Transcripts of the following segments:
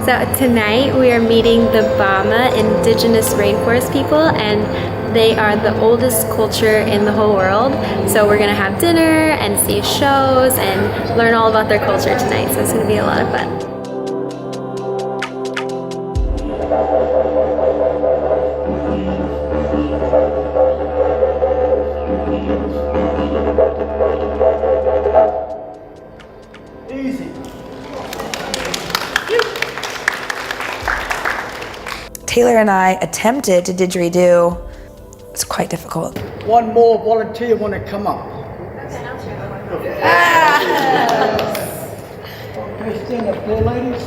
So tonight we are meeting the Bama Indigenous Rainforest people, and they are the oldest culture in the whole world. So we're gonna have dinner and see shows and learn all about their culture tonight. So it's gonna be a lot of fun. Taylor and I attempted to didgeridoo. It's quite difficult. One more volunteer want to come up. Okay, stand up there, ladies.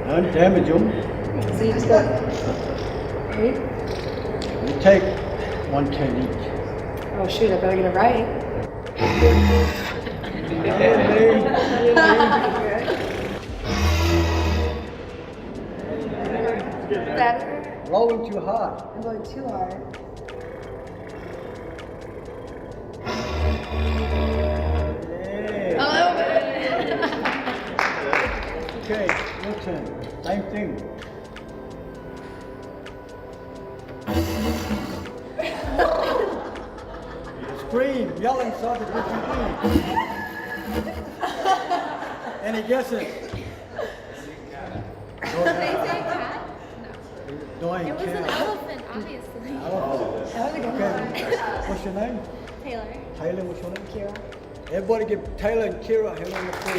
Don't damage them. So you just go. You take 1 turn each. Oh shoot, I better get it right. Better. Rolling too hard. I'm going too hard. Yeah. A little bit. Okay, your turn. Same thing. Scream, yell inside the didgeridoo. Any guesses? Dying It was an cow. elephant, obviously. Elephant. That was a good one. Okay, what's your name? Taylor. Taylor, what's your name? Kira. Everybody give Taylor and Kira a hand on the floor.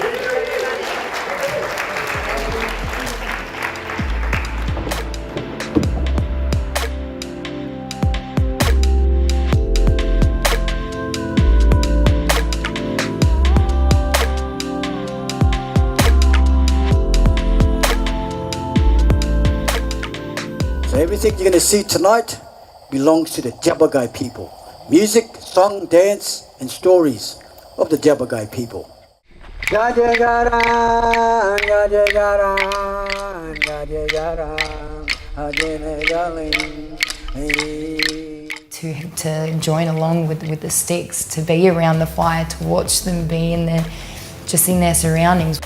So everything you're going to see tonight belongs to the Tjapukai people. Music, song, dance, and stories of the Tjapukai people. To join along with the sticks, to be around the fire, to watch them be in their, just in their surroundings.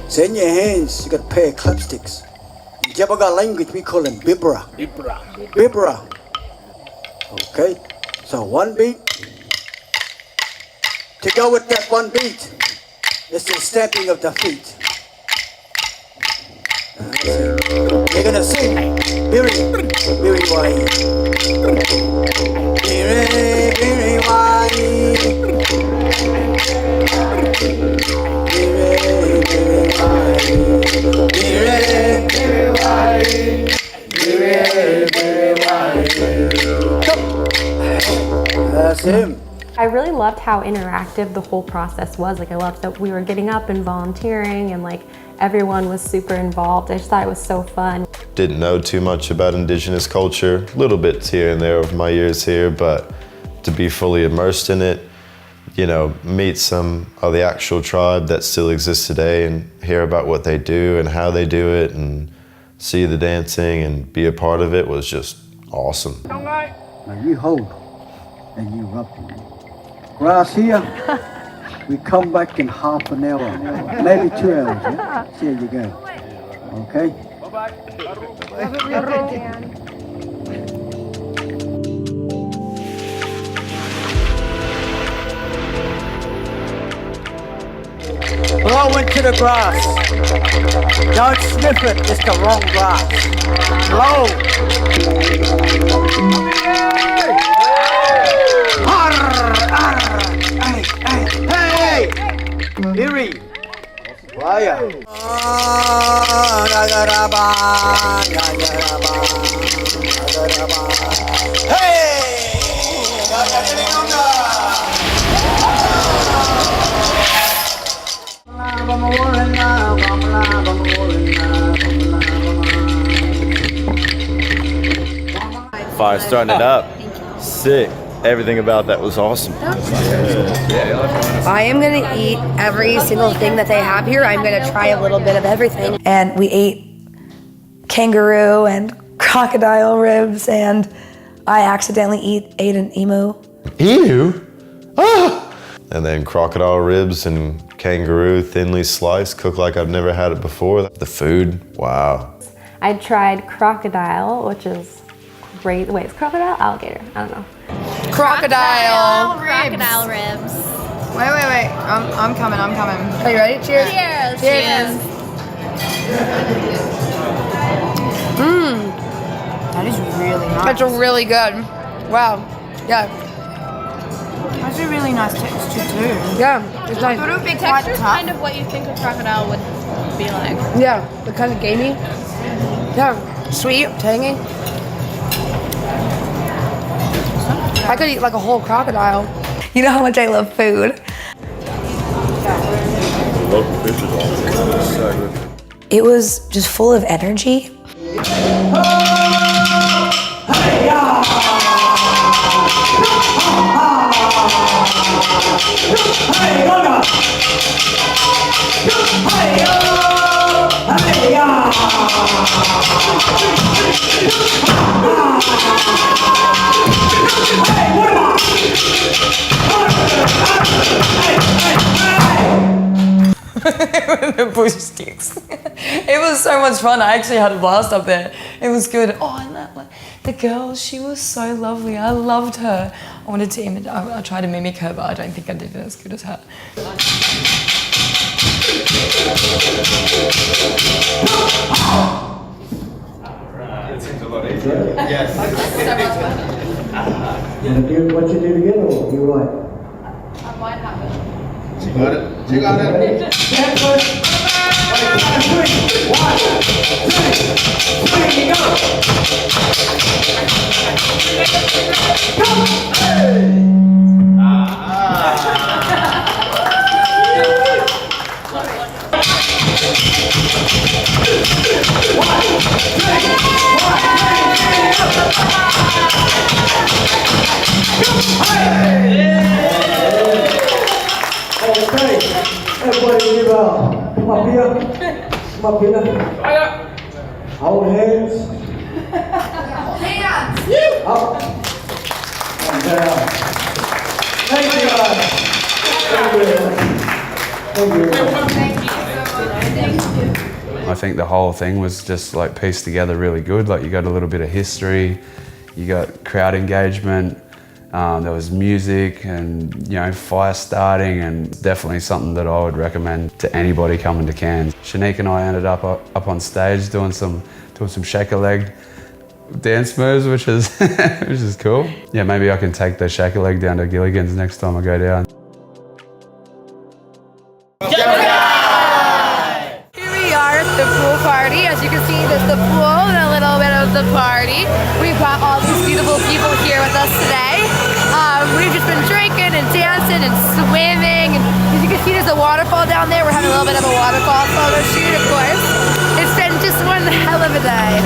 So in your hands, you got a pair of clapsticks. In Tjapukai language, we call them bibra. Bibra. Okay, so one beat. To go with that one beat, it's the stamping of the feet. You're gonna sing, biri, biri wai, biri, biri wai, biri, biri wai, biri, biri wai, biri, biri wai. Come. That's him. I really loved how interactive the whole process was. Like, I loved that we were getting up and volunteering, and like everyone was super involved. I just thought it was so fun. Didn't know too much about Indigenous culture, little bits here and there over my years here, but to be fully immersed in it, you know, meet some of the actual tribe that still exists today and hear about what they do and how they do it and see the dancing and be a part of it was just awesome. Now you hold and you rub it. Grass here, we come back in half an hour, maybe 2 hours, yeah? There you go. Okay? Blow into the grass. Don't sniff it, it's the wrong grass. Blow. Arr, arr, hey, hey, hey! Iri. Waya. Fire starting it up. Sick. Everything about that was awesome. I am gonna eat every single thing that they have here. I'm gonna try a little bit of everything. And we ate kangaroo and crocodile ribs, and I accidentally ate an emu. Emu? Ah! And then crocodile ribs and kangaroo, thinly sliced, cooked like I've never had it before. The food, wow. I tried crocodile, which is great. Wait, is crocodile? Alligator? I don't know. Crocodile. Crocodile ribs. Wait. I'm coming. Are you ready? Cheers. Cheers. That is really nice. It's really good. Wow. Yeah. That's a really nice texture too. Yeah. It's nice. It would be The quite texture's tough. kind of what you think a crocodile would be like. Yeah. The kind of gamey. Yeah. Sweet, tangy. I could eat like a whole crocodile. You know how much I love food. It was just full of energy. The bush sticks. It was so much fun. I actually had a blast up there. It was good. Oh, and that, like, the girl, she was so lovely. I loved her. I wanted to imitate. I tried to mimic her, but I don't think I did it as good as her. That seems a lot easier. Yes. And do what you do together, or you right? You got it. You got it. Stand first. 1, 2, 3, go. Okay, everybody give come up here. Come up here. Hold hands. Up and down. Thank you, guys. Thank you. I think the whole thing was just like pieced together really good. Like you got a little bit of history, you got crowd engagement, there was music and, you know, fire starting, and definitely something that I would recommend to anybody coming to Cairns. Shanique and I ended up on stage doing some shaker leg dance moves, which is which is cool. Yeah, maybe I can take the shaker leg down to Gilligan's next time I go down. Here we are at the pool party. As you can see, there's the pool and a little bit of the party. We've got all these beautiful people here with us today. We've just been drinking and dancing and swimming. And as you can see, there's a waterfall down there. We're having a little bit of a waterfall photo shoot, of course. It's been just one hell of a day.